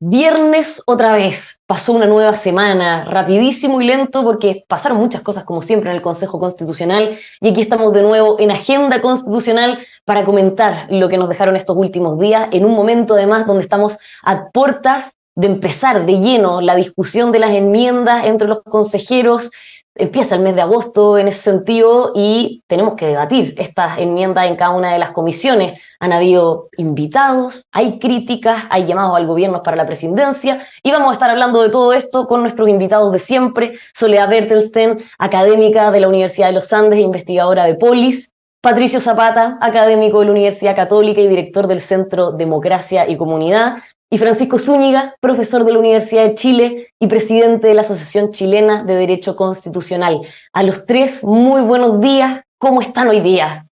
Viernes otra vez, pasó una nueva semana, rapidísimo y lento porque pasaron muchas cosas como siempre en el Consejo Constitucional y aquí estamos de nuevo en Agenda Constitucional para comentar lo que nos dejaron estos últimos días en un momento además donde estamos a puertas de empezar de lleno la discusión de las enmiendas entre los consejeros. Empieza el mes de agosto en ese sentido y tenemos que debatir estas enmiendas en cada una de las comisiones. Han habido invitados, hay críticas, hay llamados al gobierno para la presidencia y vamos a estar hablando de todo esto con nuestros invitados de siempre. Soledad Bertelsten, académica de la Universidad de los Andes e investigadora de Polis. Patricio Zapata, académico de la Universidad Católica y director del Centro Democracia y Comunidad. Y Francisco Zúñiga, profesor de la Universidad de Chile y presidente de la Asociación Chilena de Derecho Constitucional. A los tres, muy buenos días. ¿Cómo están hoy día?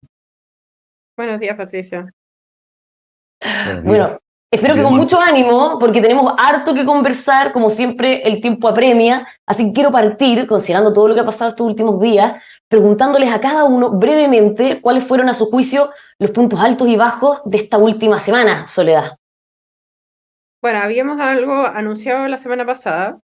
Buenos días, Patricia. Buenos Bueno, días. espero que Bien. con mucho ánimo, porque tenemos harto que conversar, como siempre el tiempo apremia, así que quiero partir, considerando todo lo que ha pasado estos últimos días, preguntándoles a cada uno brevemente cuáles fueron a su juicio los puntos altos y bajos de esta última semana, Soledad. Bueno, habíamos algo anunciado la semana pasada,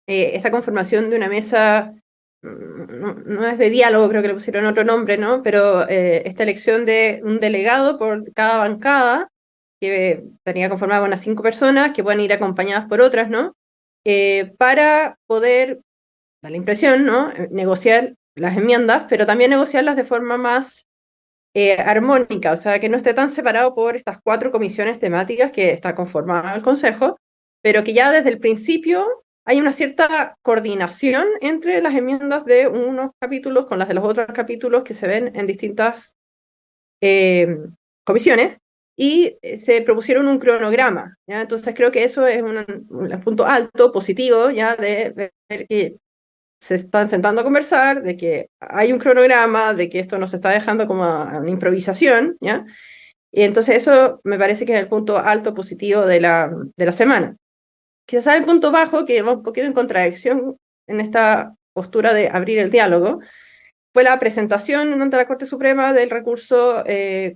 esta conformación de una mesa, no es de diálogo, creo que le pusieron otro nombre, ¿no? Pero esta elección de un delegado por cada bancada, que tenía conformada unas 5 personas, que pueden ir acompañadas por otras, ¿no? Para poder, da la impresión, ¿no? Negociar las enmiendas, pero también negociarlas de forma más armónica, o sea, que no esté tan separado por estas 4 comisiones temáticas que está conformada el Consejo, pero que ya desde el principio hay una cierta coordinación entre las enmiendas de unos capítulos con las de los otros capítulos que se ven en distintas comisiones, y se propusieron un cronograma, ¿ya? Entonces creo que eso es un punto alto, positivo, ya de ver que se están sentando a conversar, de que hay un cronograma, de que esto no se está dejando como a una improvisación, ¿ya? Y entonces eso me parece que es el punto alto positivo de la semana. Quizás el punto bajo, que va un poquito en contradicción en esta postura de abrir el diálogo, fue la presentación ante la Corte Suprema del recurso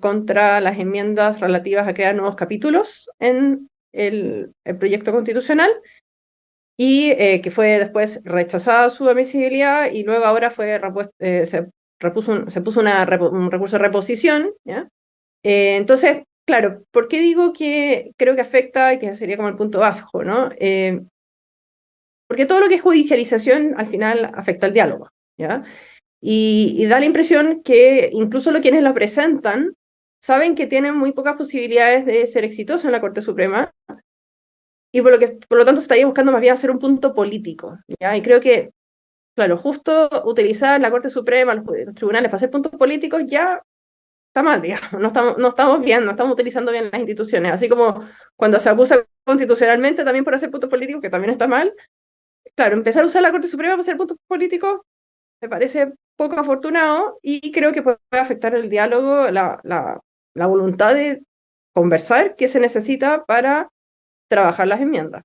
contra las enmiendas relativas a crear nuevos capítulos en el proyecto constitucional, y que fue después rechazada su admisibilidad y luego ahora se puso un recurso de reposición, ¿ya? Entonces, claro, ¿por qué digo que creo que afecta y que sería como el punto bajo, ¿no? Porque todo lo que es judicialización al final afecta al diálogo, ¿ya? Y da la impresión que incluso quienes lo presentan saben que tienen muy pocas posibilidades de ser exitosos en la Corte Suprema, y por lo tanto se estaría buscando más bien hacer un punto político, ¿ya? Y creo que, claro, justo utilizar la Corte Suprema, los tribunales para hacer puntos políticos ya está mal, digamos. No estamos utilizando bien las instituciones, así como cuando se acusa constitucionalmente también por hacer puntos políticos, que también está mal. Claro, empezar a usar la Corte Suprema para hacer puntos políticos me parece poco afortunado, y creo que puede afectar el diálogo, la voluntad de conversar que se necesita para trabajar las enmiendas.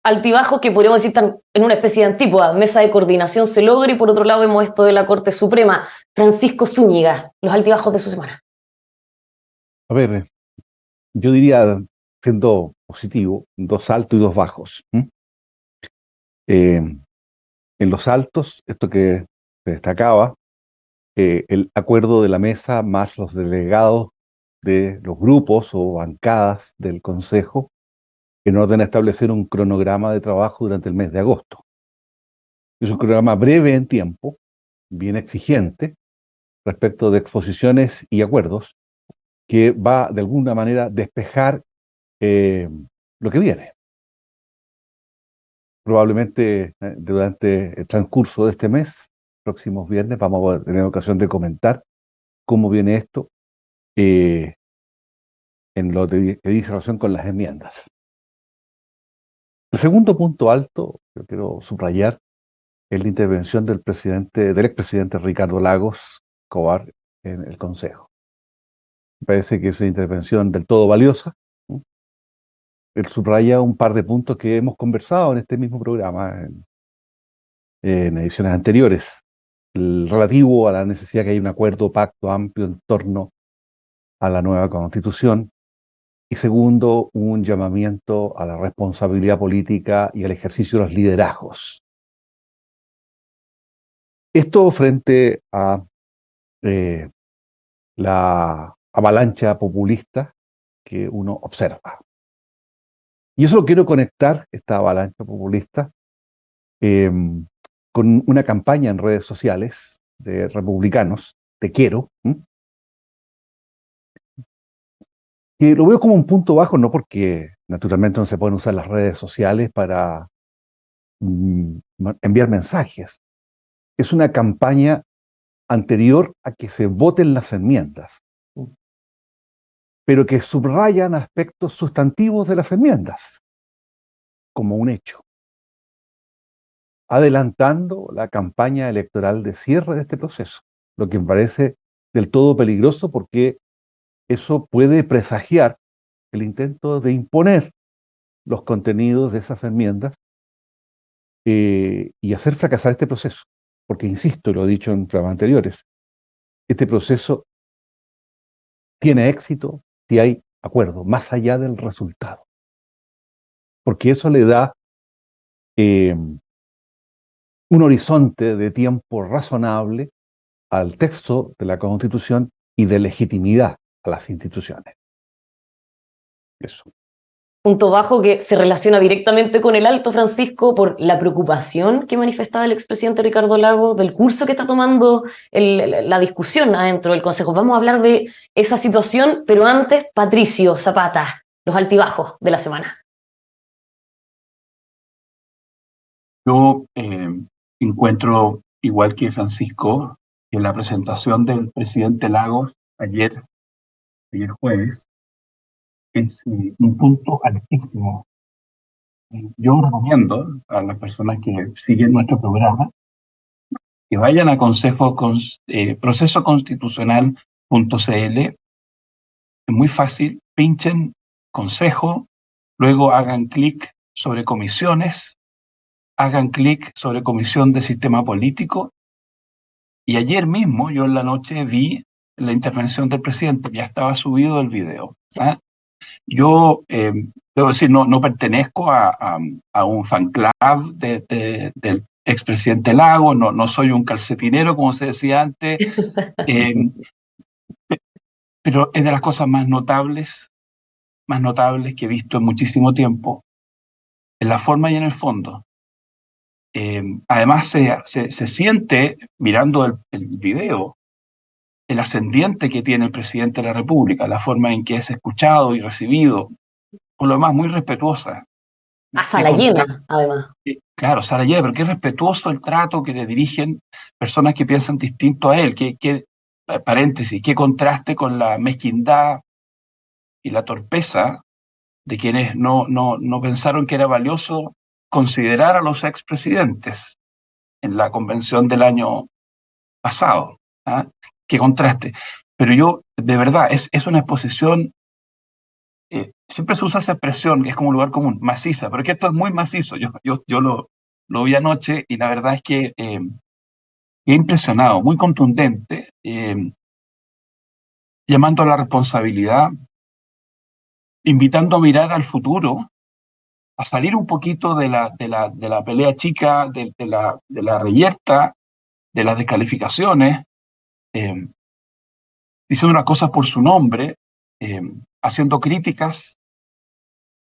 Altibajos que podríamos decir están en una especie de antípoda. Mesa de coordinación se logra y por otro lado vemos esto de la Corte Suprema. Francisco Zúñiga, los altibajos de su semana. A ver, yo diría, siendo positivo, 2 altos y 2 bajos. En los altos, esto que se destacaba, el acuerdo de la mesa más los delegados de los grupos o bancadas del Consejo en orden a establecer un cronograma de trabajo durante el mes de agosto. Es un cronograma breve en tiempo, bien exigente respecto de exposiciones y acuerdos, que va de alguna manera a despejar lo que viene. Probablemente durante el transcurso de este mes, próximos viernes, vamos a tener ocasión de comentar cómo viene esto en lo que dice relación con las enmiendas. El segundo punto alto que quiero subrayar es la intervención del expresidente Ricardo Lagos Escobar en el Consejo. Me parece que es una intervención del todo valiosa. Él subraya un par de puntos que hemos conversado en este mismo programa, en ediciones anteriores, el relativo a la necesidad que haya un acuerdo, pacto amplio en torno a la nueva Constitución, Y segundo, un llamamiento a la responsabilidad política y al ejercicio de los liderazgos. Esto frente a la avalancha populista que uno observa. Y eso lo quiero conectar, esta avalancha populista, con una campaña en redes sociales de republicanos, Te Quiero, que lo veo como un punto bajo, no porque naturalmente no se pueden usar las redes sociales para enviar mensajes. Es una campaña anterior a que se voten las enmiendas, pero que subrayan aspectos sustantivos de las enmiendas, como un hecho, adelantando la campaña electoral de cierre de este proceso, lo que me parece del todo peligroso porque eso puede presagiar el intento de imponer los contenidos de esas enmiendas y hacer fracasar este proceso. Porque, insisto, lo he dicho en programas anteriores, este proceso tiene éxito si hay acuerdo, más allá del resultado. Porque eso le da un horizonte de tiempo razonable al texto de la Constitución y de legitimidad a las instituciones. Eso. Punto bajo que se relaciona directamente con el alto, Francisco, por la preocupación que manifestaba el expresidente Ricardo Lagos del curso que está tomando la discusión adentro del Consejo. Vamos a hablar de esa situación, pero antes, Patricio Zapata, los altibajos de la semana. Yo encuentro, igual que Francisco, que la presentación del presidente Lagos ayer jueves, es un punto altísimo. Yo recomiendo a las personas que siguen nuestro programa que vayan a procesoconstitucional.cl. Es muy fácil, pinchen consejo, luego hagan clic sobre comisiones, hagan clic sobre comisión de sistema político. Y ayer mismo, yo en la noche vi la intervención del presidente, ya estaba subido el video. ¿Ah? Yo, debo decir, no pertenezco a un fan club del expresidente Lagos, no soy un calcetinero, como se decía antes, pero es de las cosas más notables que he visto en muchísimo tiempo, en la forma y en el fondo. Además, se siente, mirando el video, el ascendiente que tiene el presidente de la República, la forma en que es escuchado y recibido, por lo demás muy respetuosa. A sala llena, además. Claro, sala llena, pero qué respetuoso el trato que le dirigen personas que piensan distinto a él, paréntesis, qué contraste con la mezquindad y la torpeza de quienes no pensaron que era valioso considerar a los expresidentes en la convención del año pasado. ¿Ah? Qué contraste. Pero yo, de verdad, es una exposición, siempre se usa esa expresión, que es como un lugar común, maciza, pero es que esto es muy macizo. Yo lo vi anoche y la verdad es que he impresionado, muy contundente, llamando a la responsabilidad, invitando a mirar al futuro, a salir un poquito de la pelea chica, de la reyerta, de las descalificaciones, diciendo las cosas por su nombre, haciendo críticas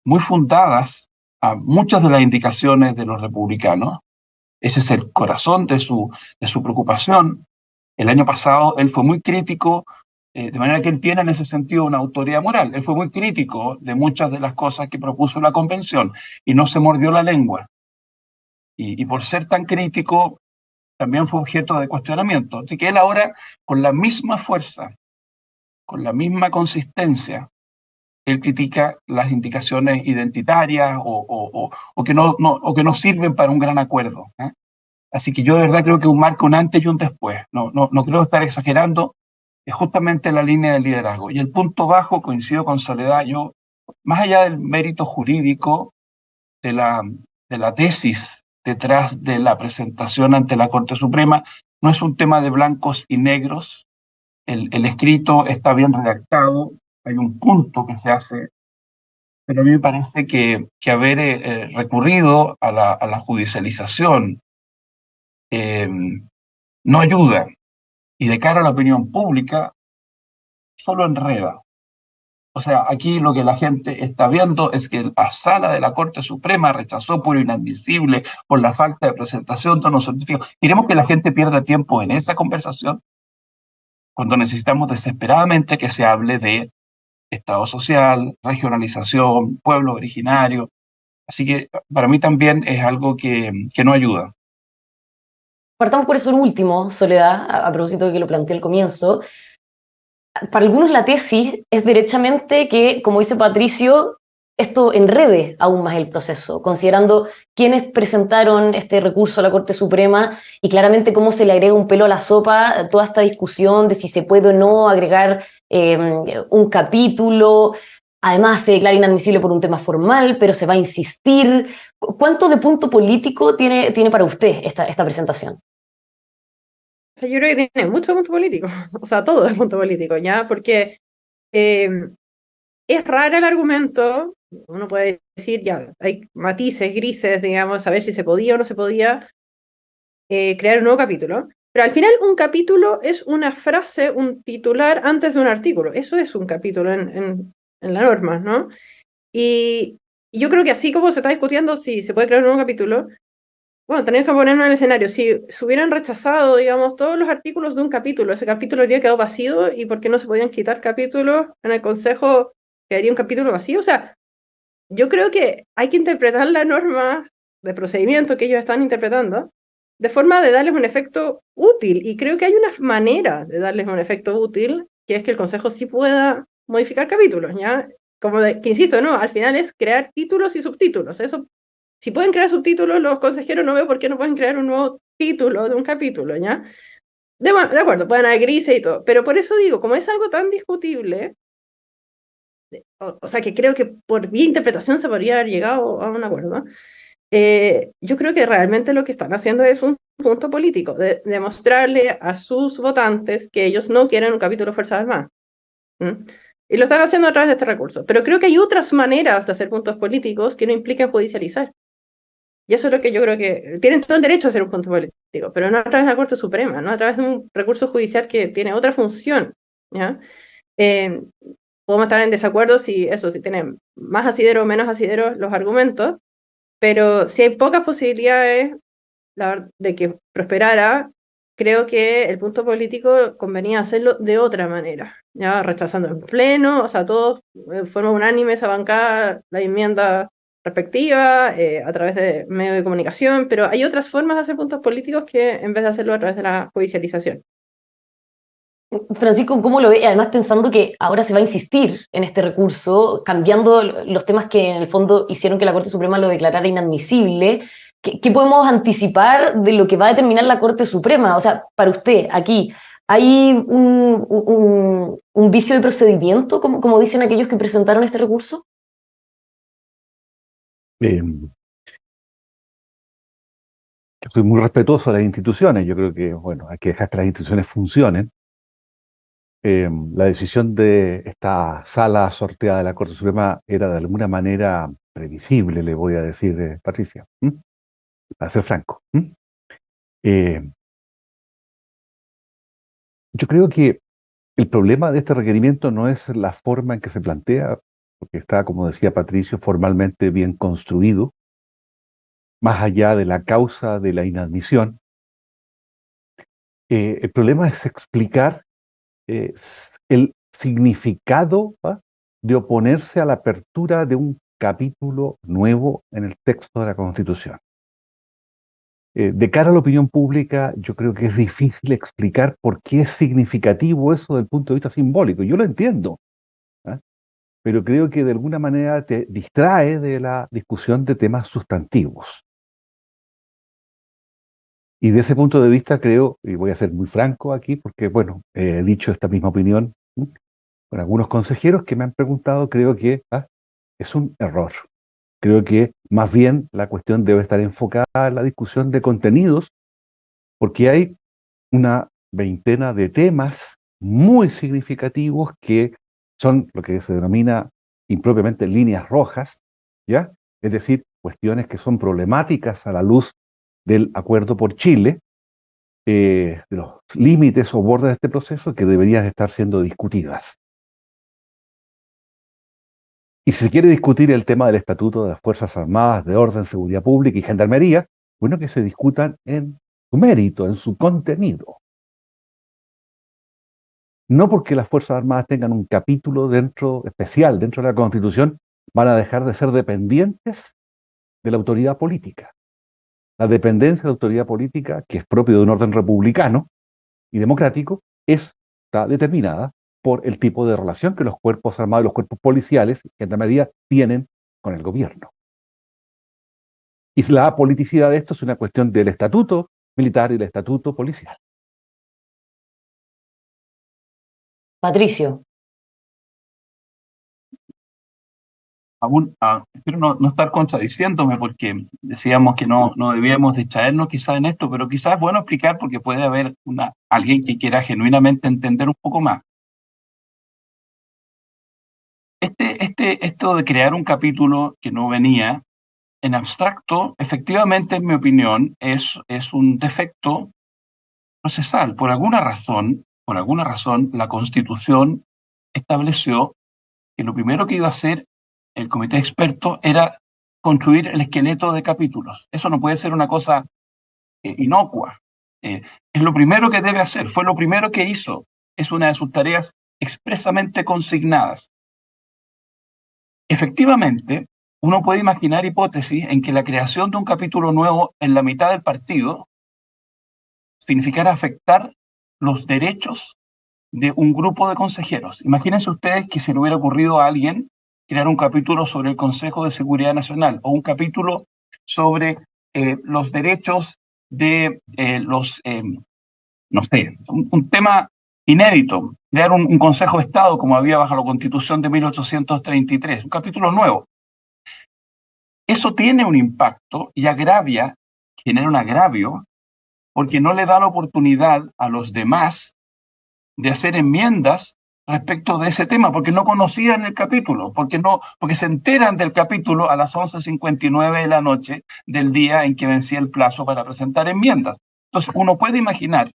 muy fundadas a muchas de las indicaciones de los republicanos. Ese es el corazón de su preocupación. El año pasado él fue muy crítico, de manera que él tiene en ese sentido una autoridad moral. Él fue muy crítico de muchas de las cosas que propuso la convención y no se mordió la lengua. Y por ser tan crítico, también fue objeto de cuestionamiento. Así que él ahora, con la misma fuerza, con la misma consistencia, él critica las indicaciones identitarias o que no sirven para un gran acuerdo. Así que yo de verdad creo que marca un antes y un después. No creo estar exagerando. Es justamente la línea del liderazgo. Y el punto bajo, coincido con Soledad, yo, más allá del mérito jurídico de la tesis detrás de la presentación ante la Corte Suprema, no es un tema de blancos y negros. El escrito está bien redactado, hay un punto que se hace Pero a mí me parece que haber recurrido a la judicialización eh, no ayuda, y de cara a la opinión pública solo enreda. O sea, aquí lo que la gente está viendo es que la sala de la Corte Suprema rechazó por inadmisible por la falta de presentación de unos certificados. ¿Queremos que la gente pierda tiempo en esa conversación cuando necesitamos desesperadamente que se hable de Estado social, regionalización, pueblo originario? Así que para mí también es algo que no ayuda. Partamos por eso el último, Soledad, a propósito de que lo planteé al comienzo. Para algunos la tesis es derechamente que, como dice Patricio, esto enrede aún más el proceso, considerando quiénes presentaron este recurso a la Corte Suprema y claramente cómo se le agrega un pelo a la sopa a toda esta discusión de si se puede o no agregar un capítulo. Además, se declara inadmisible por un tema formal, pero se va a insistir. ¿Cuánto de punto político tiene para usted esta presentación? O sea, yo creo que tiene mucho punto político, o sea, todo es punto político, ¿ya? Porque es raro el argumento, uno puede decir, ya, hay matices grises, digamos, a ver si se podía o no se podía crear un nuevo capítulo, pero al final un capítulo es una frase, un titular antes de un artículo, eso es un capítulo en la norma, ¿no? Y yo creo que así como se está discutiendo si se puede crear un nuevo capítulo, bueno, tenemos que ponernos en el escenario. Si se hubieran rechazado, digamos, todos los artículos de un capítulo, ese capítulo habría quedado vacío, y por qué no se podían quitar capítulos en el Consejo, quedaría un capítulo vacío. O sea, yo creo que hay que interpretar la norma de procedimiento que ellos están interpretando de forma de darles un efecto útil. Y creo que hay una manera de darles un efecto útil, que es que el Consejo sí pueda modificar capítulos, ¿ya? Como que insisto, ¿no? Al final es crear títulos y subtítulos. Eso, si pueden crear subtítulos, los consejeros no veo por qué no pueden crear un nuevo título de un capítulo, ¿ya? De acuerdo, pueden haber grises y todo, pero por eso digo, como es algo tan discutible, o sea que creo que por vía interpretación se podría haber llegado a un acuerdo, yo creo que realmente lo que están haciendo es un punto político, de demostrarle a sus votantes que ellos no quieren un capítulo Fuerza Armada. Y lo están haciendo a través de este recurso. Pero creo que hay otras maneras de hacer puntos políticos que no implican judicializar. Y eso es lo que yo creo que tienen todo el derecho a hacer un punto político, pero no a través de la Corte Suprema, no a través de un recurso judicial que tiene otra función, ¿ya? Podemos estar en desacuerdo si tienen más asidero o menos asidero los argumentos, pero si hay pocas posibilidades de que prosperara, creo que el punto político convenía hacerlo de otra manera, ya rechazando en pleno, o sea, todos de forma unánime esa bancada, la enmienda respectiva, a través de medios de comunicación, pero hay otras formas de hacer puntos políticos que en vez de hacerlo a través de la judicialización. Francisco, ¿cómo lo ve? Además, pensando que ahora se va a insistir en este recurso, cambiando los temas que en el fondo hicieron que la Corte Suprema lo declarara inadmisible. ¿Qué podemos anticipar de lo que va a determinar la Corte Suprema? O sea, para usted, aquí, ¿hay un vicio de procedimiento, como dicen aquellos que presentaron este recurso? Yo soy muy respetuoso de las instituciones. Yo creo que, bueno, hay que dejar que las instituciones funcionen. La decisión de esta sala sorteada de la Corte Suprema era de alguna manera previsible, le voy a decir, Patricia, para ser franco. Yo creo que el problema de este requerimiento no es la forma en que se plantea, porque está, como decía Patricio, formalmente bien construido, más allá de la causa de la inadmisión. El problema es explicar el significado, ¿va?, de oponerse a la apertura de un capítulo nuevo en el texto de la Constitución. De cara a la opinión pública, yo creo que es difícil explicar por qué es significativo eso desde el punto de vista simbólico. Yo lo entiendo, ¿ah? Pero creo que de alguna manera te distrae de la discusión de temas sustantivos. Y de ese punto de vista creo, y voy a ser muy franco aquí, porque bueno, he dicho esta misma opinión con algunos consejeros que me han preguntado, creo que es un error. Creo que más bien la cuestión debe estar enfocada en la discusión de contenidos, porque hay una veintena de temas muy significativos que son lo que se denomina impropiamente líneas rojas, ¿ya? Es decir, cuestiones que son problemáticas a la luz del Acuerdo por Chile, de los límites o bordes de este proceso que deberían estar siendo discutidas. Y si se quiere discutir el tema del estatuto de las Fuerzas Armadas, de orden, seguridad pública y gendarmería, bueno, que se discutan en su mérito, en su contenido. No porque las Fuerzas Armadas tengan un capítulo especial dentro de la Constitución, van a dejar de ser dependientes de la autoridad política. La dependencia de la autoridad política, que es propio de un orden republicano y democrático, está determinada por el tipo de relación que los cuerpos armados y los cuerpos policiales y gendarmería tienen con el gobierno. Y la politicidad de esto es una cuestión del estatuto militar y del estatuto policial. Patricio. Espero no estar contradiciéndome, porque decíamos que no debíamos distraernos quizás en esto, pero quizás es bueno explicar porque puede haber alguien que quiera genuinamente entender un poco más. Esto de crear un capítulo que no venía, en abstracto, efectivamente, en mi opinión, es un defecto procesal. Por alguna razón, la Constitución estableció que lo primero que iba a hacer el comité experto era construir el esqueleto de capítulos. Eso no puede ser una cosa inocua. Es lo primero que debe hacer, fue lo primero que hizo. Es una de sus tareas expresamente consignadas. Efectivamente, uno puede imaginar hipótesis en que la creación de un capítulo nuevo en la mitad del partido significara afectar los derechos de un grupo de consejeros. Imagínense ustedes que se le hubiera ocurrido a alguien crear un capítulo sobre el Consejo de Seguridad Nacional o un capítulo sobre los derechos de no sé, un tema inédito, crear un Consejo de Estado como había bajo la Constitución de 1833, un capítulo nuevo. Eso tiene un impacto y genera un agravio, porque no le da la oportunidad a los demás de hacer enmiendas respecto de ese tema, porque no conocían el capítulo, porque se enteran del capítulo a las 11:59 de la noche del día en que vencía el plazo para presentar enmiendas. Entonces, uno puede imaginar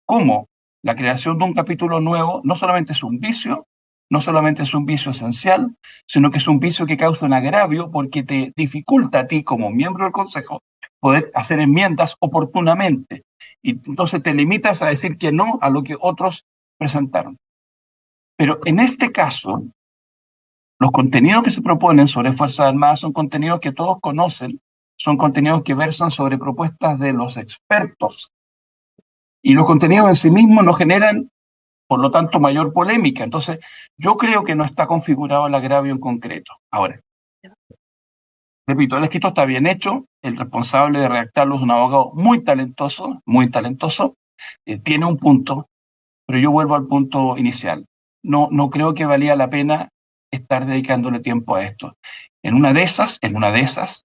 cómo la creación de un capítulo nuevo no solamente es un vicio, no solamente es un vicio esencial, sino que es un vicio que causa un agravio porque te dificulta a ti como miembro del Consejo poder hacer enmiendas oportunamente. Y entonces te limitas a decir que no a lo que otros presentaron. Pero en este caso, los contenidos que se proponen sobre Fuerzas Armadas son contenidos que todos conocen, son contenidos que versan sobre propuestas de los expertos. Y los contenidos en sí mismos no generan, por lo tanto, mayor polémica. Entonces, yo creo que no está configurado el agravio en concreto. Ahora, repito, el escrito está bien hecho, el responsable de redactarlo es un abogado muy talentoso, tiene un punto, pero yo vuelvo al punto inicial. No creo que valía la pena estar dedicándole tiempo a esto. En una de esas,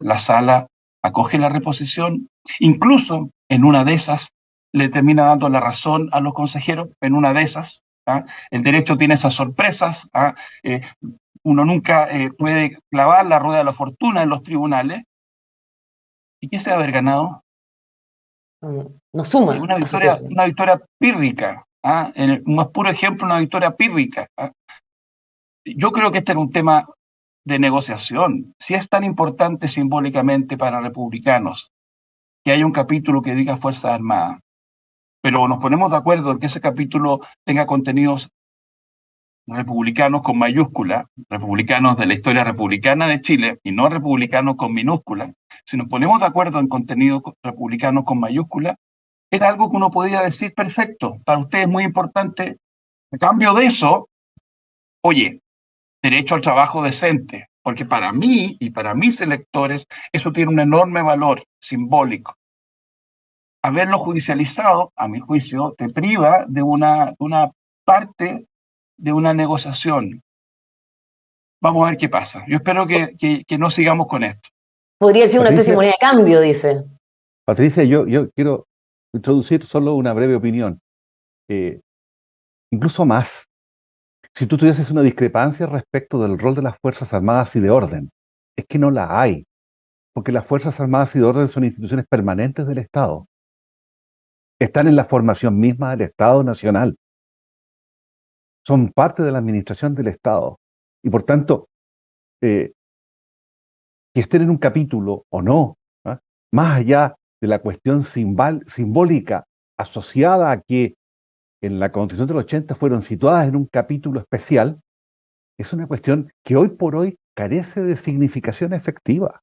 la sala acoge la reposición, incluso en una de esas le termina dando la razón a los consejeros, en una de esas. El derecho tiene esas sorpresas. Uno nunca puede clavar la rueda de la fortuna en los tribunales. ¿Y qué se va a haber ganado? No suma. Una victoria pírrica. En el más puro ejemplo, una victoria pírrica. Yo creo que este era un tema de negociación. Si es tan importante simbólicamente para republicanos que haya un capítulo que diga Fuerzas Armadas, pero nos ponemos de acuerdo en que ese capítulo tenga contenidos republicanos con mayúscula, republicanos de la historia republicana de Chile, y no republicanos con minúscula, si nos ponemos de acuerdo en contenidos republicanos con mayúscula, era algo que uno podía decir perfecto, para ustedes es muy importante. A cambio de eso, oye, derecho al trabajo decente, porque para mí y para mis electores eso tiene un enorme valor simbólico. Haberlo judicializado, a mi juicio, te priva de una parte de una negociación. Vamos a ver qué pasa. Yo espero que no sigamos con esto. Podría ser una especie de moneda de cambio, dice. Patricia, yo quiero introducir solo una breve opinión. Incluso más. si tú tuvieses una discrepancia respecto del rol de las Fuerzas Armadas y de orden, es que no la hay, porque las Fuerzas Armadas y de orden son instituciones permanentes del Estado. Están en la formación misma del Estado Nacional. Son parte de la administración del Estado. Y por tanto, que estén en un capítulo o no, ¿ah? Más allá de la cuestión simbólica asociada a que en la Constitución del 80 fueron situadas en un capítulo especial, es una cuestión que hoy por hoy carece de significación efectiva.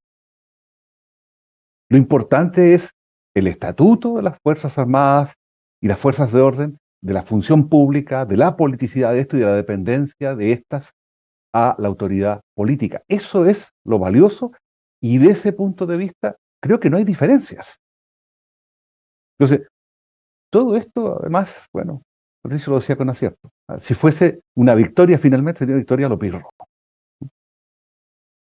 Lo importante es el estatuto de las Fuerzas Armadas y las fuerzas de orden, de la función pública, de la politicidad de esto y de la dependencia de estas a la autoridad política. Eso es lo valioso y de ese punto de vista creo que no hay diferencias. Entonces, todo esto además, bueno, Patricio lo decía con acierto. Si fuese una victoria finalmente, sería una victoria a lo pirro.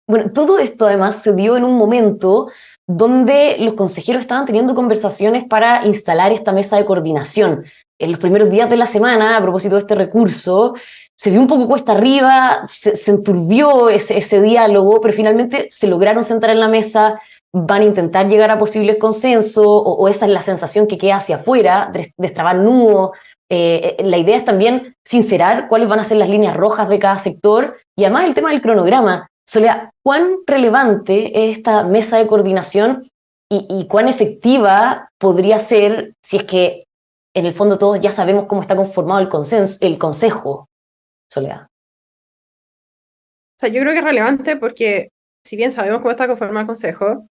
Bueno, todo esto además se dio en un momento donde los consejeros estaban teniendo conversaciones para instalar esta mesa de coordinación. En los primeros días de la semana, a propósito de este recurso, se vio un poco cuesta arriba, se enturbió ese diálogo, pero finalmente se lograron sentar en la mesa, van a intentar llegar a posibles consensos, o esa es la sensación que queda hacia afuera, destrabar nudos. La idea es también sincerar cuáles van a ser las líneas rojas de cada sector, y además el tema del cronograma. Soledad, ¿cuán relevante es esta mesa de coordinación y cuán efectiva podría ser si es que en el fondo todos ya sabemos cómo está conformado el consejo, Soledad? O sea, yo creo que es relevante porque, si bien sabemos cómo está conformado el consejo,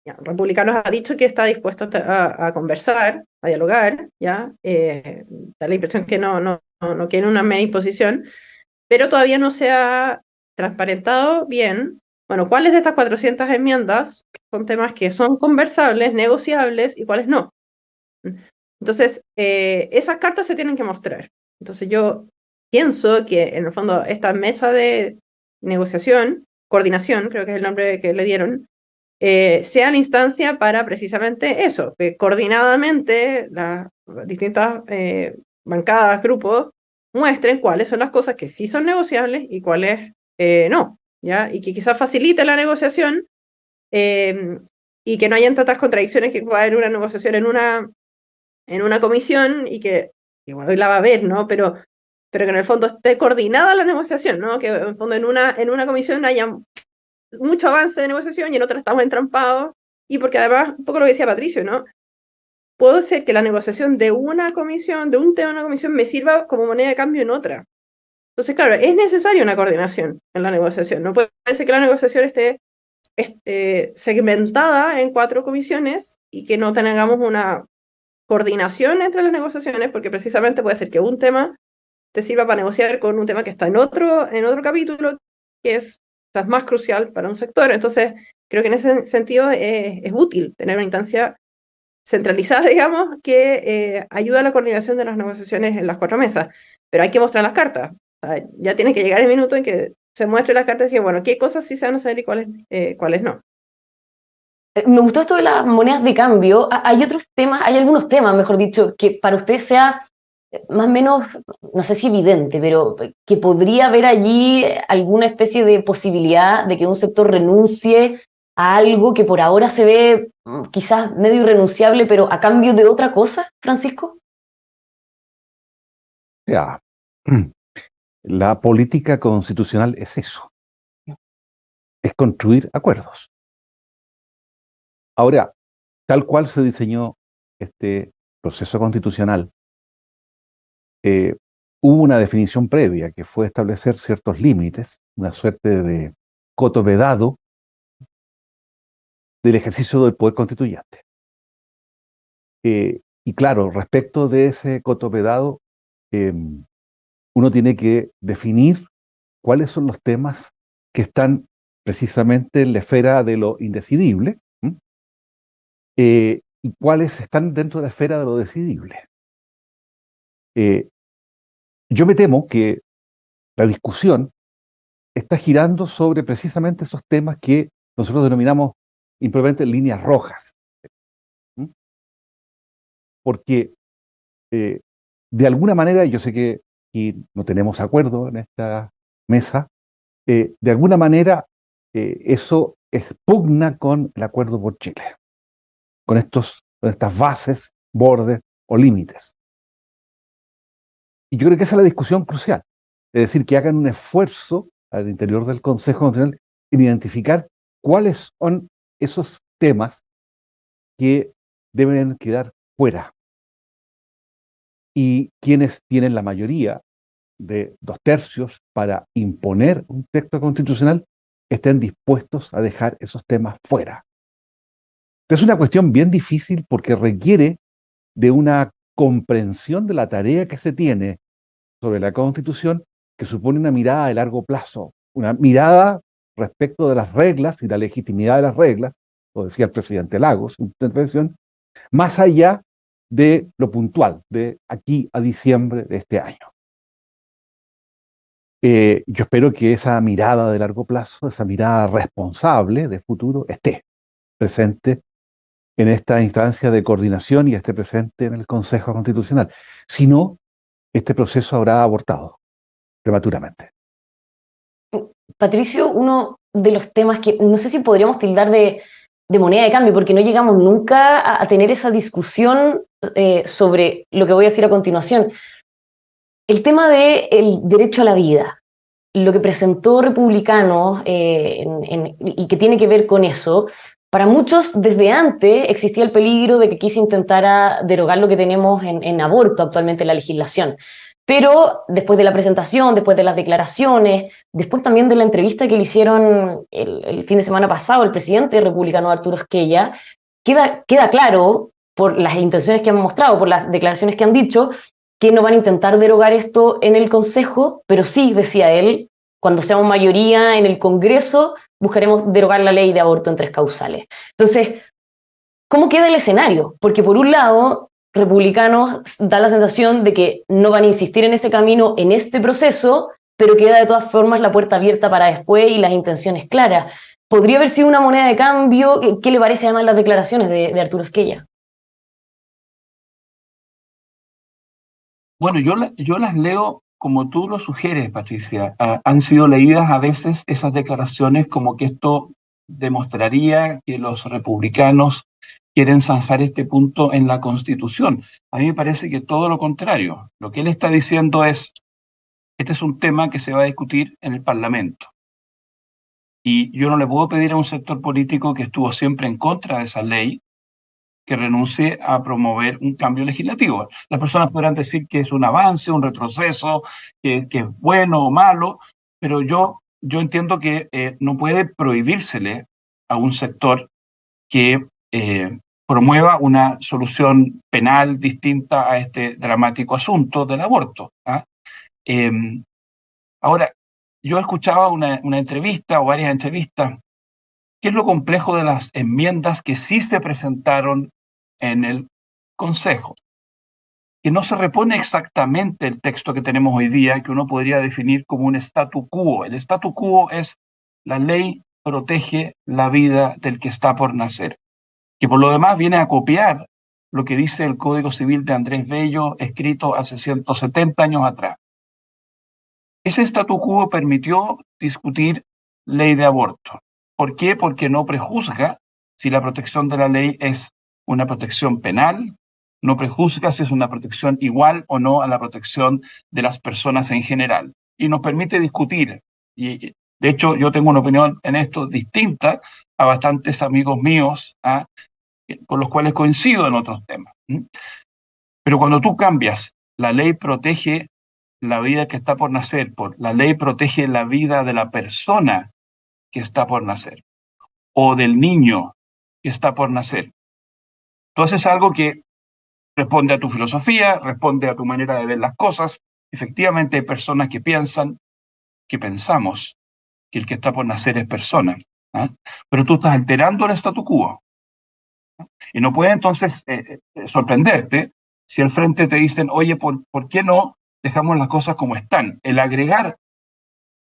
ya, Republicanos ha dicho que está dispuesto a conversar, a dialogar, ya, da la impresión que no quiere una mera imposición, pero todavía no se ha transparentado bien, bueno, cuáles de estas 400 enmiendas son temas que son conversables, negociables y cuáles no. Entonces, esas cartas se tienen que mostrar. Entonces yo pienso que en el fondo esta mesa de negociación, coordinación, creo que es el nombre que le dieron, sea la instancia para precisamente eso, que coordinadamente las distintas bancadas, grupos, muestren cuáles son las cosas que sí son negociables y cuáles no, ¿ya? Y que quizás facilite la negociación y que no hayan tantas contradicciones que pueda haber una negociación en una comisión y que igual hoy la va a haber, ¿no? Pero que en el fondo esté coordinada la negociación, ¿no? Que en el fondo en una comisión haya mucho avance de negociación y en otra estamos entrampados, y porque además, un poco lo que decía Patricio, ¿no? Puede ser que la negociación de una comisión, de un tema de una comisión, me sirva como moneda de cambio en otra. Entonces, claro, es necesaria una coordinación en la negociación. No puede ser que la negociación esté segmentada en 4 comisiones y que no tengamos una coordinación entre las negociaciones, porque precisamente puede ser que un tema te sirva para negociar con un tema que está en otro capítulo, que es quizás más crucial para un sector. Entonces, creo que en ese sentido es útil tener una instancia centralizada, digamos, que ayuda a la coordinación de las negociaciones en las 4 mesas. Pero hay que mostrar las cartas. O sea, ya tiene que llegar el minuto en que se muestre las cartas y decir, bueno, qué cosas sí se van a hacer y cuáles no. Me gustó esto de las monedas de cambio. Hay otros temas, hay algunos temas, mejor dicho, que para usted sea más o menos, no sé si evidente, pero que podría haber allí alguna especie de posibilidad de que un sector renuncie a algo que por ahora se ve quizás medio irrenunciable, pero a cambio de otra cosa, Francisco. Ya. La política constitucional es eso, es construir acuerdos. Ahora, tal cual se diseñó este proceso constitucional, hubo una definición previa que fue establecer ciertos límites, una suerte de coto vedado del ejercicio del poder constituyente. Y claro, respecto de ese coto vedado, uno tiene que definir cuáles son los temas que están precisamente en la esfera de lo indecidible, y cuáles están dentro de la esfera de lo decidible. Yo me temo que la discusión está girando sobre precisamente esos temas que nosotros denominamos impropiamente líneas rojas. Porque de alguna manera, yo sé que aquí no tenemos acuerdo en esta mesa, de alguna manera eso expugna con el Acuerdo por Chile, con estas bases, bordes o límites. Y yo creo que esa es la discusión crucial. Es decir, que hagan un esfuerzo al interior del Consejo Constitucional en identificar cuáles son esos temas que deben quedar fuera. Y quienes tienen la mayoría de 2/3 para imponer un texto constitucional estén dispuestos a dejar esos temas fuera. Es una cuestión bien difícil porque requiere de una comprensión de la tarea que se tiene sobre la Constitución, que supone una mirada de largo plazo, una mirada respecto de las reglas y la legitimidad de las reglas, lo decía el presidente Lagos en su intervención, más allá de lo puntual, de aquí a diciembre de este año. Yo espero que esa mirada de largo plazo, esa mirada responsable de futuro, esté presente en esta instancia de coordinación y esté presente en el Consejo Constitucional. Si no, este proceso habrá abortado prematuramente. Patricio, uno de los temas que no sé si podríamos tildar de moneda de cambio, porque no llegamos nunca a tener esa discusión sobre lo que voy a decir a continuación. El tema del derecho a la vida, lo que presentó Republicanos y que tiene que ver con eso, para muchos desde antes existía el peligro de que aquí se intentara derogar lo que tenemos en aborto actualmente en la legislación. Pero después de la presentación, después de las declaraciones, después también de la entrevista que le hicieron el fin de semana pasado el presidente republicano Arturo Esquella, queda claro por las intenciones que han mostrado, por las declaraciones que han dicho, que no van a intentar derogar esto en el Consejo, pero sí, decía él, cuando seamos mayoría en el Congreso, buscaremos derogar la ley de aborto en 3 causales. Entonces, ¿cómo queda el escenario? Porque por un lado, republicanos da la sensación de que no van a insistir en ese camino en este proceso, pero queda de todas formas la puerta abierta para después y las intenciones claras. ¿Podría haber sido una moneda de cambio? ¿Qué le parece además las declaraciones de Arturo Esquella? Bueno, yo las leo como tú lo sugieres, Patricia. Han sido leídas a veces esas declaraciones como que esto demostraría que los republicanos quieren zanjar este punto en la Constitución. A mí me parece que todo lo contrario. Lo que él está diciendo es, este es un tema que se va a discutir en el Parlamento. Y yo no le puedo pedir a un sector político que estuvo siempre en contra de esa ley que renuncie a promover un cambio legislativo. Las personas podrán decir que es un avance, un retroceso, que es bueno o malo, pero yo entiendo que no puede prohibírsele a un sector que promueva una solución penal distinta a este dramático asunto del aborto. ¿Ah? Ahora, yo escuchaba una entrevista o varias entrevistas. ¿Qué es lo complejo de las enmiendas que sí se presentaron en el Consejo? Que no se repone exactamente el texto que tenemos hoy día, que uno podría definir como un statu quo. El statu quo es la ley protege la vida del que está por nacer, que por lo demás viene a copiar lo que dice el Código Civil de Andrés Bello, escrito hace 170 años atrás. Ese statu quo permitió discutir ley de aborto. ¿Por qué? Porque no prejuzga si la protección de la ley es una protección penal, no prejuzga si es una protección igual o no a la protección de las personas en general. Y nos permite discutir. Y de hecho, yo tengo una opinión en esto distinta a bastantes amigos míos, con los cuales coincido en otros temas. Pero cuando tú cambias, la ley protege la vida que está por nacer, la ley protege la vida de la persona que está por nacer o del niño que está por nacer. Entonces es algo que responde a tu filosofía, responde a tu manera de ver las cosas. Efectivamente hay personas que pensamos que el que está por nacer es persona, pero tú estás alterando el statu quo. Y no puede entonces sorprenderte si al frente te dicen, oye, ¿por qué no dejamos las cosas como están? El agregar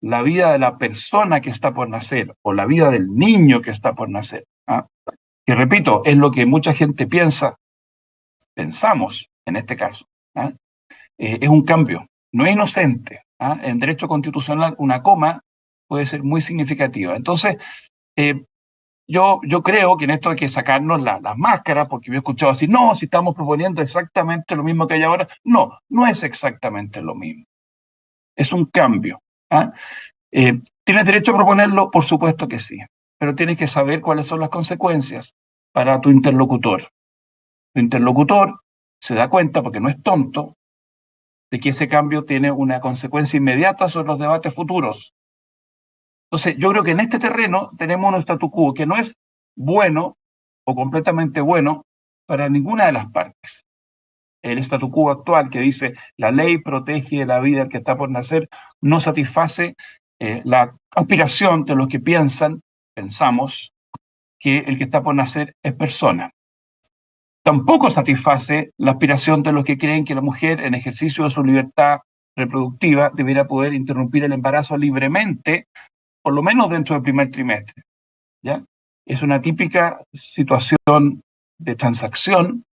la vida de la persona que está por nacer o la vida del niño que está por nacer, que repito, es lo que mucha gente pensamos en este caso, es un cambio. no es inocente. En derecho constitucional una coma puede ser muy significativa. Entonces, yo creo que en esto hay que sacarnos las máscaras, porque me he escuchado decir, no, si estamos proponiendo exactamente lo mismo que hay ahora. No, no es exactamente lo mismo. Es un cambio. ¿Tienes derecho a proponerlo? Por supuesto que sí, pero tienes que saber cuáles son las consecuencias para tu interlocutor. Tu interlocutor se da cuenta, porque no es tonto, de que ese cambio tiene una consecuencia inmediata sobre los debates futuros. Entonces, yo creo que en este terreno tenemos un statu quo que no es bueno o completamente bueno para ninguna de las partes. El statu quo actual que dice la ley protege la vida del que está por nacer no satisface la aspiración de los que pensamos que el que está por nacer es persona. Tampoco satisface la aspiración de los que creen que la mujer, en ejercicio de su libertad reproductiva, debiera poder interrumpir el embarazo libremente, por lo menos dentro del primer trimestre. ¿Ya? Es una típica situación de transacción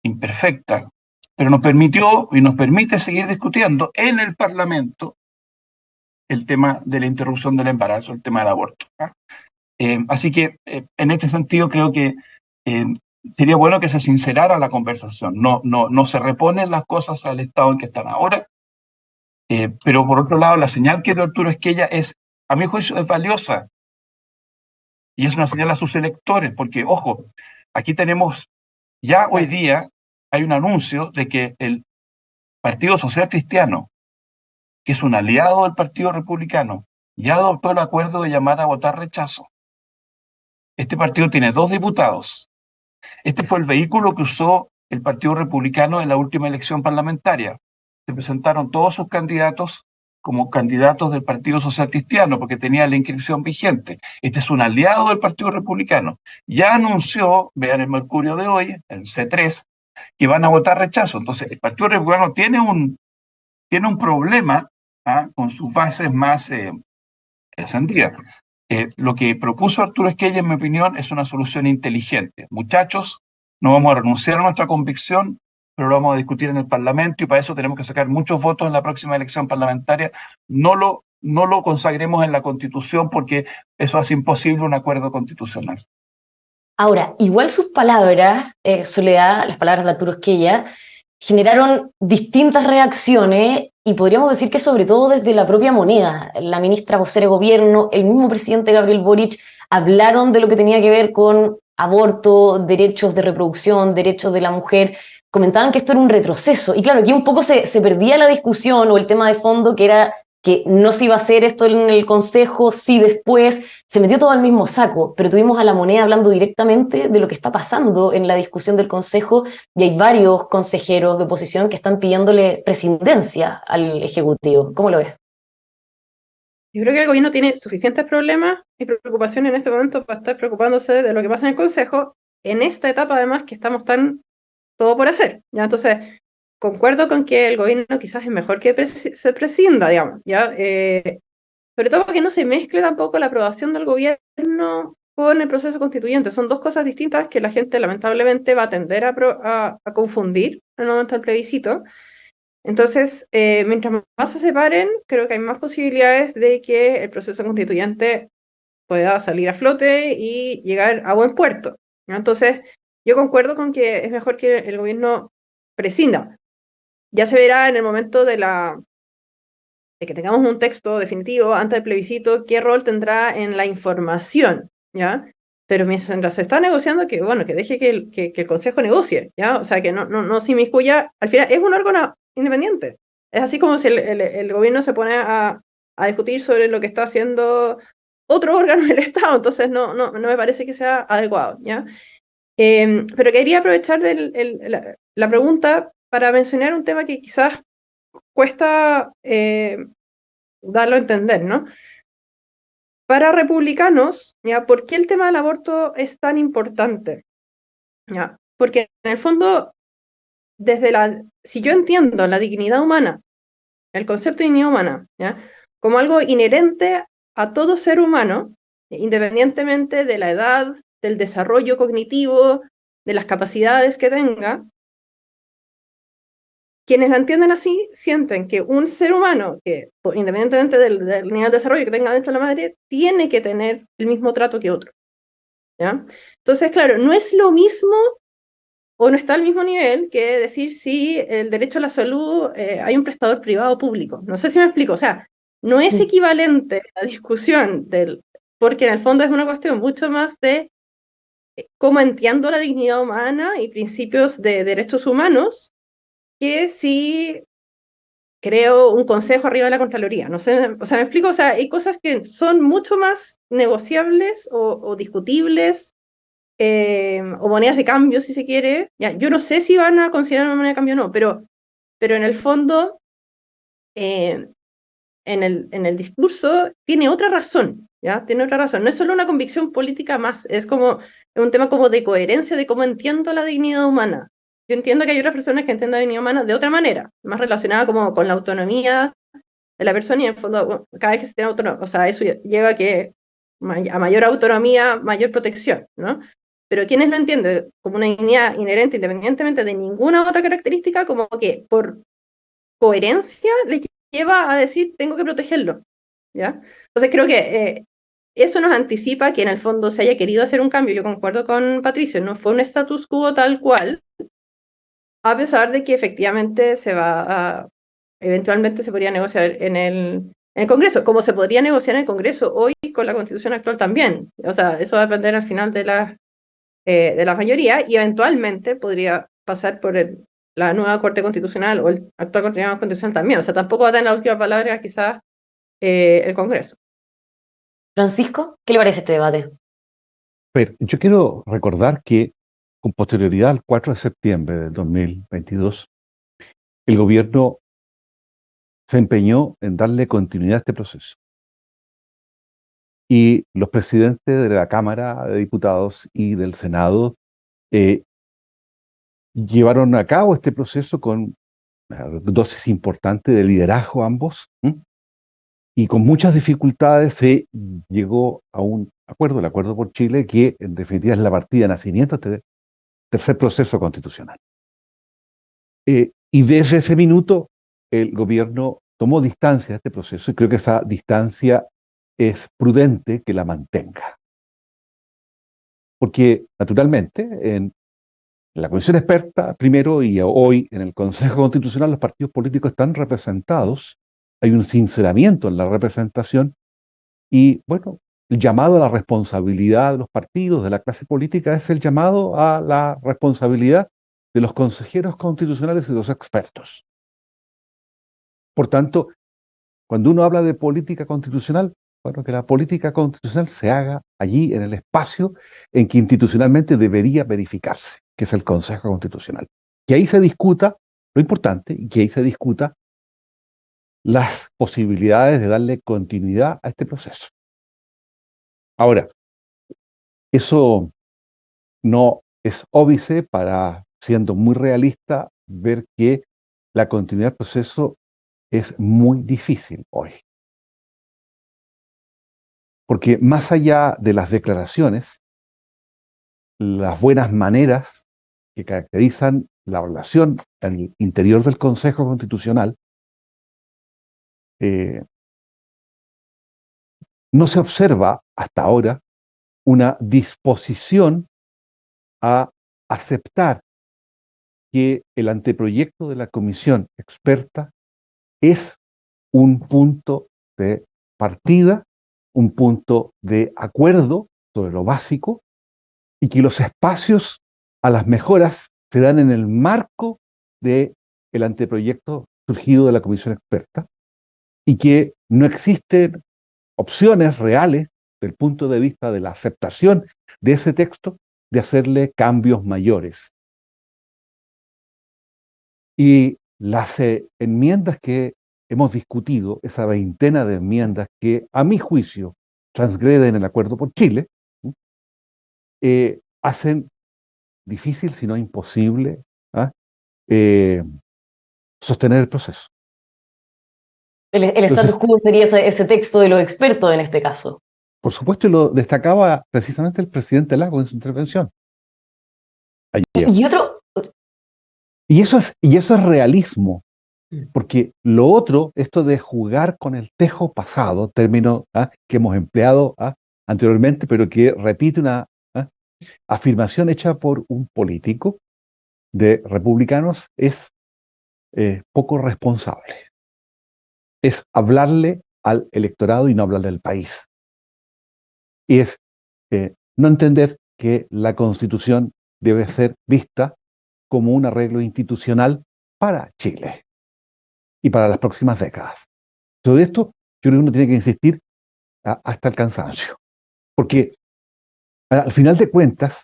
imperfecta, pero nos permitió y nos permite seguir discutiendo en el Parlamento el tema de la interrupción del embarazo, el tema del aborto. Así que, en este sentido, creo que sería bueno que se sincerara la conversación. No se reponen las cosas al estado en que están ahora, pero por otro lado, la señal que dio Arturo Esquella es, a mi juicio, es valiosa. Y es una señal a sus electores, porque, ojo, aquí tenemos, ya hoy día hay un anuncio de que el Partido Social Cristiano, que es un aliado del Partido Republicano, ya adoptó el acuerdo de llamar a votar rechazo. Este partido tiene 2 diputados. Este fue el vehículo que usó el Partido Republicano en la última elección parlamentaria. Se presentaron todos sus candidatos como candidatos del Partido Social Cristiano, porque tenía la inscripción vigente. Este es un aliado del Partido Republicano. Ya anunció, vean el Mercurio de hoy, el C3, que van a votar rechazo. Entonces, el Partido Republicano tiene un problema con sus bases más encendidas. Lo que propuso Arturo Esquella, en mi opinión, es una solución inteligente. Muchachos, no vamos a renunciar a nuestra convicción, pero lo vamos a discutir en el Parlamento y para eso tenemos que sacar muchos votos en la próxima elección parlamentaria. No lo consagremos en la Constitución porque eso hace imposible un acuerdo constitucional. Ahora, igual sus palabras, Soledad, las palabras de Arturo Esquella, generaron distintas reacciones y podríamos decir que sobre todo desde la propia moneda. La ministra vocera de gobierno, el mismo presidente Gabriel Boric hablaron de lo que tenía que ver con aborto, derechos de reproducción, derechos de la mujer, comentaban que esto era un retroceso. Y claro, aquí un poco se perdía la discusión o el tema de fondo que era que no se iba a hacer esto en el Consejo, sí después, se metió todo al mismo saco, pero tuvimos a la moneda hablando directamente de lo que está pasando en la discusión del Consejo y hay varios consejeros de oposición que están pidiéndole presidencia al Ejecutivo. ¿Cómo lo ves? Yo creo que el gobierno tiene suficientes problemas y preocupaciones en este momento para estar preocupándose de lo que pasa en el Consejo, en esta etapa además que estamos tan todo por hacer, ¿ya? Entonces, concuerdo con que el gobierno quizás es mejor que se prescinda, digamos, ¿ya? Sobre todo porque no se mezcle tampoco la aprobación del gobierno con el proceso constituyente. Son 2 cosas distintas que la gente lamentablemente va a tender a confundir en el momento del plebiscito. Entonces, mientras más se separen, creo que hay más posibilidades de que el proceso constituyente pueda salir a flote y llegar a buen puerto, ¿no? Entonces, yo concuerdo con que es mejor que el gobierno prescinda. Ya se verá en el momento de que tengamos un texto definitivo antes del plebiscito, qué rol tendrá en la información, ¿ya? Pero mientras se está negociando, que bueno, que deje que el Consejo negocie, ¿ya? O sea, que no se inmiscuya. Al final es un órgano independiente. Es así como si el gobierno se pone a discutir sobre lo que está haciendo otro órgano del Estado, entonces no me parece que sea adecuado, ¿ya? Pero quería aprovechar la pregunta para mencionar un tema que quizás cuesta darlo a entender, ¿no? Para republicanos, ¿ya? ¿Por qué el tema del aborto es tan importante? ¿Ya? Porque en el fondo, si yo entiendo la dignidad humana, el concepto de dignidad humana, ¿ya? Como algo inherente a todo ser humano, independientemente de la edad, del desarrollo cognitivo, de las capacidades que tenga, quienes la entienden así sienten que un ser humano que, independientemente del nivel de desarrollo que tenga dentro de la madre, tiene que tener el mismo trato que otro, ¿ya? Entonces, claro, no es lo mismo o no está al mismo nivel que decir si el derecho a la salud hay un prestador privado o público. No sé si me explico, o sea, no es equivalente la discusión porque en el fondo es una cuestión mucho más de cómo entiendo la dignidad humana y principios de derechos humanos, que si creo un consejo arriba de la Contraloría. No sé, o sea, me explico, o sea, hay cosas que son mucho más negociables o discutibles, o monedas de cambio, si se quiere. Ya, yo no sé si van a considerar una moneda de cambio o no, pero en el fondo, en el discurso, tiene otra razón, ¿ya? Tiene otra razón. No es solo una convicción política más, es como un tema como de coherencia de cómo entiendo la dignidad humana. Yo entiendo que hay otras personas que entienden la dignidad humana de otra manera, más relacionada como con la autonomía de la persona, y en el fondo, bueno, cada vez que se tiene autonomía, o sea, eso lleva a que a mayor autonomía, mayor protección, ¿no? Pero quienes lo entienden como una dignidad inherente, independientemente de ninguna otra característica, como que por coherencia les lleva a decir, tengo que protegerlo, ¿ya? Entonces creo que eso nos anticipa que en el fondo se haya querido hacer un cambio. Yo concuerdo con Patricio, no fue un status quo tal cual, a pesar de que efectivamente eventualmente se podría negociar en el Congreso, como se podría negociar en el Congreso hoy con la Constitución actual también. O sea, eso va a depender al final de la mayoría, y eventualmente podría pasar por la nueva Corte Constitucional o el actual Corte Constitucional también. O sea, tampoco va a tener la última palabra quizás el Congreso. Francisco, ¿qué le parece este debate? Pero yo quiero recordar que con posterioridad al 4 de septiembre de 2022, el gobierno se empeñó en darle continuidad a este proceso. Y los presidentes de la Cámara de Diputados y del Senado llevaron a cabo este proceso con una dosis importante de liderazgo ambos, y con muchas dificultades se llegó a un acuerdo, el Acuerdo por Chile, que en definitiva es la partida de nacimiento de este tercer proceso constitucional. Y desde ese minuto el gobierno tomó distancia de este proceso, y creo que esa distancia es prudente que la mantenga. Porque, naturalmente, en la Comisión Experta, primero, y hoy en el Consejo Constitucional, los partidos políticos están representados, hay un sinceramiento en la representación, y bueno, el llamado a la responsabilidad de los partidos, de la clase política, es el llamado a la responsabilidad de los consejeros constitucionales y de los expertos. Por tanto, cuando uno habla de política constitucional, bueno, que la política constitucional se haga allí en el espacio en que institucionalmente debería verificarse, que es el Consejo Constitucional. Que ahí se discuta lo importante, y que ahí se discuta las posibilidades de darle continuidad a este proceso. Ahora, eso no es óbice para, siendo muy realista, ver que la continuidad del proceso es muy difícil hoy. Porque más allá de las declaraciones, las buenas maneras que caracterizan la relación en el interior del Consejo Constitucional, no se observa hasta ahora una disposición a aceptar que el anteproyecto de la comisión experta es un punto de partida, un punto de acuerdo sobre lo básico, y que los espacios a las mejoras se dan en el marco del anteproyecto surgido de la comisión experta, y que no existen opciones reales del punto de vista de la aceptación de ese texto de hacerle cambios mayores. Y las enmiendas que hemos discutido, esa veintena de enmiendas que a mi juicio transgreden el Acuerdo por Chile, hacen difícil, si no imposible, sostener el proceso. El status quo sería ese texto de los expertos en este caso. Por supuesto, y lo destacaba precisamente el presidente Lago en su intervención ayer. Y otro, Y eso es realismo, porque lo otro, esto de jugar con el tejo pasado, término que hemos empleado anteriormente, pero que repite una afirmación hecha por un político de republicanos, es poco responsable. Es hablarle al electorado y no hablarle al país. Y es no entender que la Constitución debe ser vista como un arreglo institucional para Chile y para las próximas décadas. Sobre esto, yo creo que uno tiene que insistir hasta el cansancio. Porque al final de cuentas,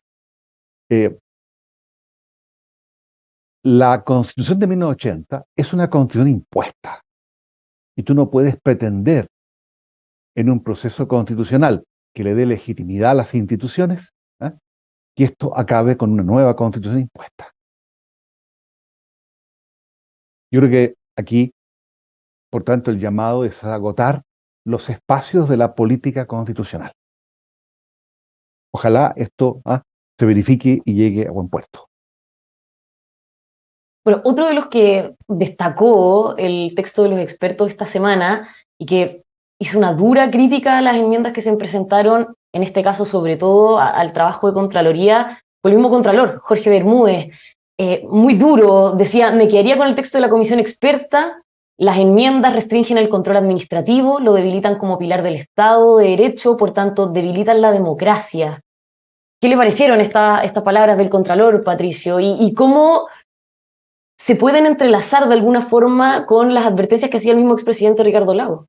la Constitución de 1980 es una constitución impuesta. Y tú no puedes pretender en un proceso constitucional que le dé legitimidad a las instituciones, que esto acabe con una nueva constitución impuesta. Yo creo que aquí, por tanto, el llamado es a agotar los espacios de la política constitucional. Ojalá esto se verifique y llegue a buen puerto. Bueno, otro de los que destacó el texto de los expertos esta semana y que hizo una dura crítica a las enmiendas que se presentaron, en este caso sobre todo al trabajo de Contraloría, fue el mismo Contralor, Jorge Bermúdez. Muy duro, decía, me quedaría con el texto de la comisión experta, las enmiendas restringen el control administrativo, lo debilitan como pilar del Estado de Derecho, por tanto debilitan la democracia. ¿Qué le parecieron estas palabras del Contralor, Patricio? ¿Y cómo se pueden entrelazar de alguna forma con las advertencias que hacía el mismo expresidente Ricardo Lagos?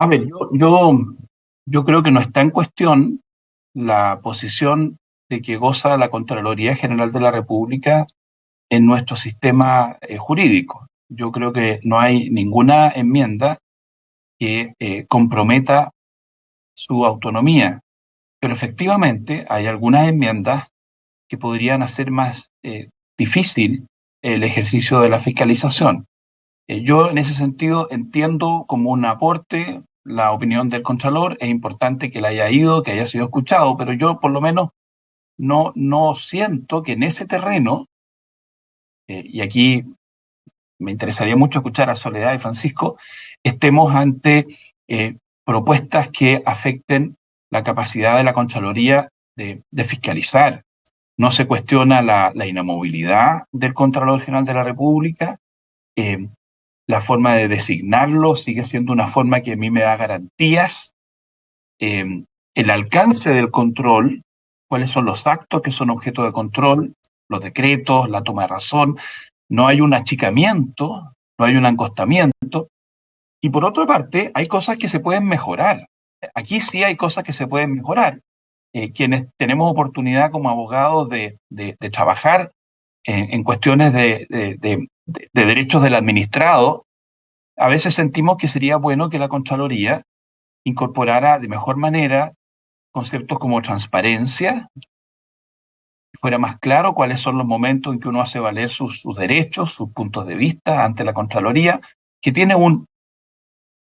A ver, yo creo que no está en cuestión la posición de que goza la Contraloría General de la República en nuestro sistema jurídico. Yo creo que no hay ninguna enmienda que comprometa su autonomía, pero efectivamente hay algunas enmiendas que podrían hacer más difícil el ejercicio de la fiscalización. Yo en ese sentido entiendo como un aporte la opinión del Contralor, es importante que la haya ido, que haya sido escuchado, pero yo por lo menos no siento que en ese terreno, y aquí me interesaría mucho escuchar a Soledad y Francisco, estemos ante propuestas que afecten la capacidad de la Contraloría de fiscalizar. No se cuestiona la inamovilidad del Contralor General de la República. La forma de designarlo sigue siendo una forma que a mí me da garantías. El alcance del control, cuáles son los actos que son objeto de control, los decretos, la toma de razón. No hay un achicamiento, no hay un angostamiento. Y por otra parte, hay cosas que se pueden mejorar. Aquí sí hay cosas que se pueden mejorar. Quienes tenemos oportunidad como abogados de trabajar en cuestiones de derechos del administrado, a veces sentimos que sería bueno que la Contraloría incorporara de mejor manera conceptos como transparencia, que fuera más claro cuáles son los momentos en que uno hace valer sus derechos, sus puntos de vista ante la Contraloría, que tiene un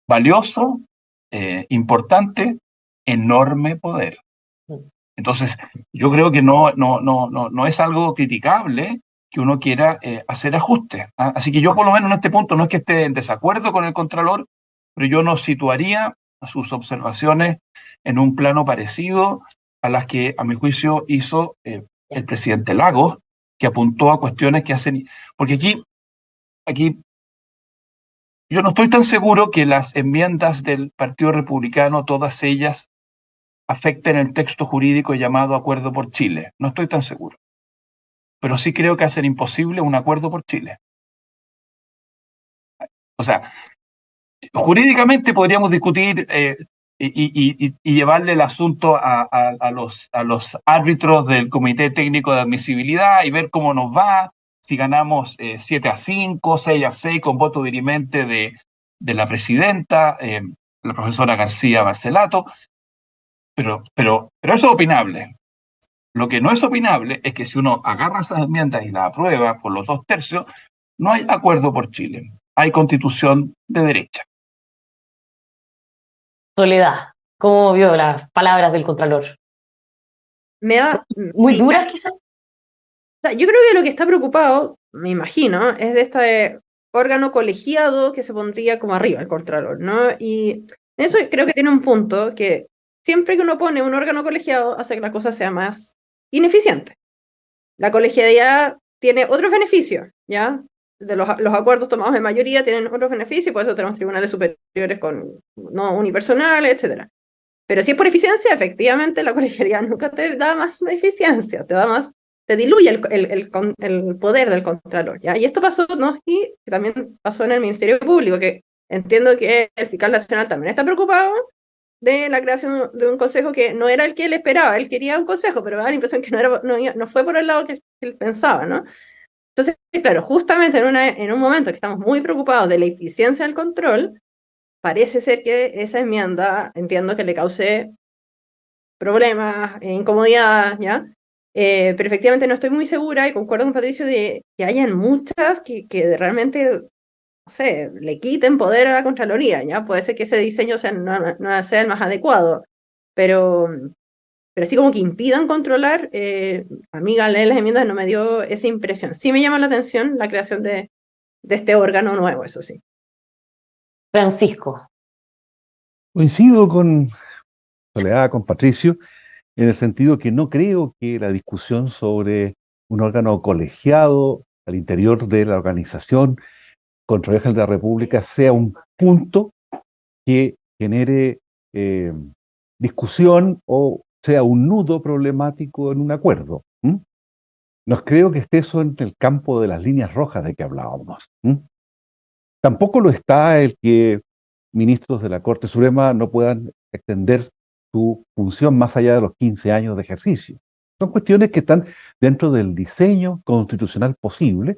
valioso, importante, enorme poder. Entonces, yo creo que no es algo criticable que uno quiera hacer ajustes. Así que yo por lo menos en este punto no es que esté en desacuerdo con el Contralor, pero yo nos situaría a sus observaciones en un plano parecido a las que, a mi juicio, hizo el presidente Lagos, que apuntó a cuestiones que hacen... Porque aquí yo no estoy tan seguro que las enmiendas del Partido Republicano, todas ellas, afecten el texto jurídico llamado Acuerdo por Chile. No estoy tan seguro. Pero sí creo que hacen imposible un acuerdo por Chile. O sea, jurídicamente podríamos discutir y llevarle el asunto a los árbitros del Comité Técnico de Admisibilidad y ver cómo nos va, si ganamos 7-5, 6-6 con voto dirimente de la presidenta, la profesora García Barcelato, pero eso es opinable. Lo que no es opinable es que si uno agarra esas enmiendas y las aprueba por los 2/3, no hay acuerdo por Chile, hay constitución de derecha. Soledad, ¿cómo vio las palabras del Contralor? me da... ¿Muy duras quizás? O sea, yo creo que lo que está preocupado, me imagino, es de este órgano colegiado que se pondría como arriba, el Contralor, ¿no? Y eso creo que tiene un punto, que siempre que uno pone un órgano colegiado hace que la cosa sea más ineficiente. La colegialidad tiene otros beneficios, ¿ya? Los acuerdos tomados en mayoría tienen otros beneficios, por eso tenemos tribunales superiores no unipersonales, etc. Pero si es por eficiencia, efectivamente la colegialidad nunca te da más eficiencia, te diluye el poder del Contralor, ¿ya? Y esto pasó, ¿no? Y también pasó en el Ministerio Público, que entiendo que el fiscal nacional también está preocupado de la creación de un consejo que no era el que él esperaba. Él quería un consejo, pero me da la impresión que no fue por el lado que él pensaba, ¿no? Entonces, claro, justamente en un momento que estamos muy preocupados de la eficiencia del control, parece ser que esa enmienda, entiendo que le cause problemas, incomodidad, ¿ya? Pero efectivamente no estoy muy segura, y concuerdo con Patricio, de que hayan muchas que realmente, no sé, le quiten poder a la Contraloría, ¿ya? Puede ser que ese diseño no sea el más adecuado, pero así como que impidan controlar, a mí al leer las enmiendas no me dio esa impresión. Sí me llama la atención la creación de este órgano nuevo, eso sí. Francisco. Coincido con Soledad, con Patricio, en el sentido que no creo que la discusión sobre un órgano colegiado al interior de la organización Contraloría General de la República sea un punto que genere discusión o sea un nudo problemático en un acuerdo. No creo que esté eso en el campo de las líneas rojas de que hablábamos. Tampoco lo está el que ministros de la Corte Suprema no puedan extender su función más allá de los 15 años de ejercicio. Son cuestiones que están dentro del diseño constitucional posible,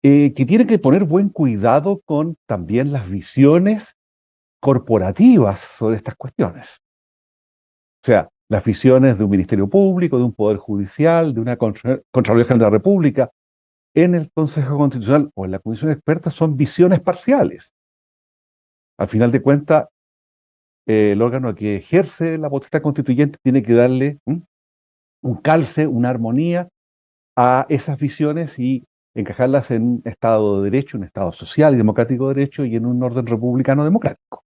que tienen que poner buen cuidado con también las visiones corporativas sobre estas cuestiones. O sea, las visiones de un Ministerio Público, de un Poder Judicial, de una Contraloría General de la República, en el Consejo Constitucional o en la Comisión Experta son visiones parciales. Al final de cuentas, el órgano que ejerce la potestad constituyente tiene que darle un calce, una armonía a esas visiones y encajarlas en un Estado de Derecho, un Estado social y democrático de derecho y en un orden republicano democrático.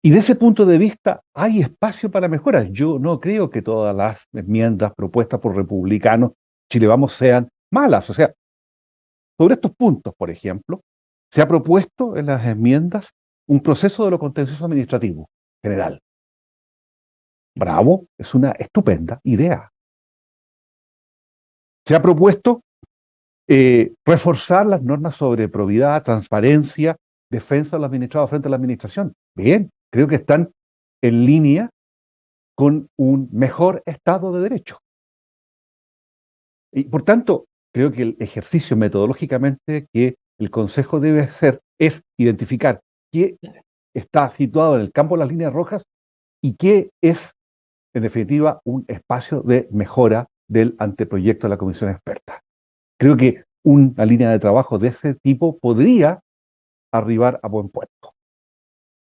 Y de ese punto de vista hay espacio para mejoras. Yo no creo que todas las enmiendas propuestas por republicanos Chile Vamos sean malas. O sea, sobre estos puntos, por ejemplo, se ha propuesto en las enmiendas un proceso de lo contencioso administrativo general. Bravo, es una estupenda idea. Se ha propuesto reforzar las normas sobre probidad, transparencia, defensa de los administrados frente a la administración. Bien, creo que están en línea con un mejor Estado de Derecho. Y por tanto, creo que el ejercicio metodológicamente que el Consejo debe hacer es identificar qué está situado en el campo de las líneas rojas y qué es, en definitiva, un espacio de mejora del anteproyecto de la Comisión Experta. Creo que una línea de trabajo de ese tipo podría arribar a buen puerto.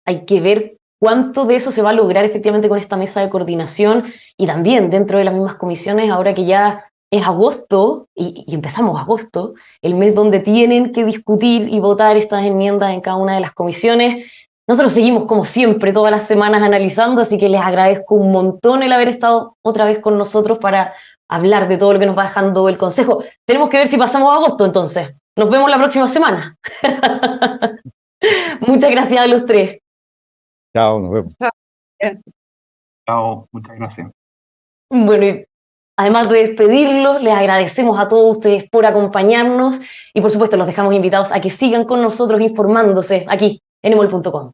Hay que ver cuánto de eso se va a lograr efectivamente con esta mesa de coordinación y también dentro de las mismas comisiones, ahora que ya es agosto y empezamos agosto, el mes donde tienen que discutir y votar estas enmiendas en cada una de las comisiones. Nosotros seguimos como siempre todas las semanas analizando, así que les agradezco un montón el haber estado otra vez con nosotros para hablar de todo lo que nos va dejando el Consejo. Tenemos que ver si pasamos a agosto entonces. Nos vemos la próxima semana. Muchas gracias a los tres. Chao, nos vemos. Chao, muchas gracias. Bueno, y además de despedirlos, les agradecemos a todos ustedes por acompañarnos y por supuesto los dejamos invitados a que sigan con nosotros informándose aquí en emol.com.